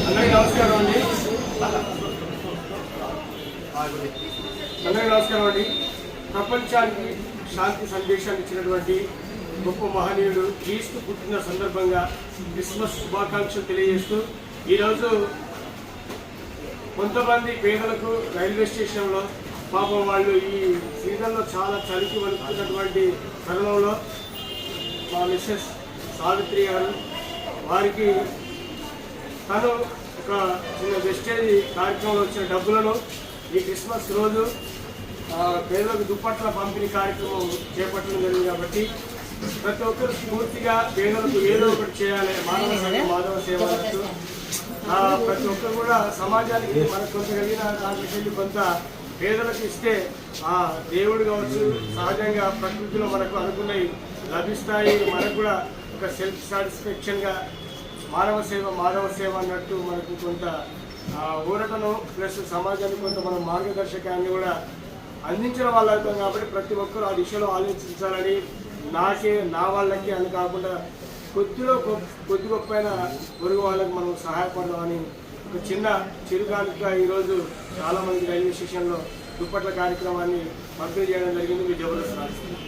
అందరికీ నమస్కారం అండి. ప్రపంచానికి శాంతి సందేశాన్ని ఇచ్చినటువంటి గొప్ప మహనీయుడు క్రీస్తు పుట్టిన సందర్భంగా క్రిస్మస్ శుభాకాంక్షలు తెలియజేస్తూ ఈరోజు కొంతమంది పేదలకు రైల్వే స్టేషన్లో పాపం వాళ్ళు ఈ సీజన్లో చాలా చలికి వణుకుతున్నటువంటి తరుణంలో మా మిస్సెస్ సావిత్రి గారు వారికి తను ఒక చిన్న వెస్టేజ్ కార్యక్రమంలో వచ్చిన డబ్బులను ఈ క్రిస్మస్ రోజు పేదలకు దుప్పట్ల పంపిణీ కార్యక్రమం చేపట్టడం జరిగింది. కాబట్టి ప్రతి ఒక్కరు పూర్తిగా పేదలకు ఏదో ఒకటి చేయాలి. మాధవ సేవ ప్రతి ఒక్కరు కూడా సమాజానికి మనకు కొంత కలిగిన దాంట్లోకి కొంత పేదలకు ఇస్తే ఆ దేవుడు కావచ్చు, సహజంగా ప్రకృతిలో మనకు అనుకున్నవి లభిస్తాయి. మనకు కూడా ఒక సెల్ఫ్ సాటిస్ఫాక్షన్గా మానవ సేవ అన్నట్టు మనకు కొంత ఊరటను ప్లస్ సమాజానికి కొంత మన మార్గదర్శకాన్ని కూడా అందించిన వాళ్ళు అవుతాం. కాబట్టి ప్రతి ఒక్కరూ ఆ దిశలో ఆలోచించాలని, నా వాళ్ళకి అని కాకుండా కొద్ది గొప్పైన పొరుగు వాళ్ళకి మనం సహాయపడదామని ఒక చిరుగాలిగా ఈరోజు చాలామంది రైల్వే స్టేషన్లో దుప్పట్ల కార్యక్రమాన్ని పంపిణీ చేయడం జరిగింది. మీ జబర్దస్త్ రాష్ట్రం.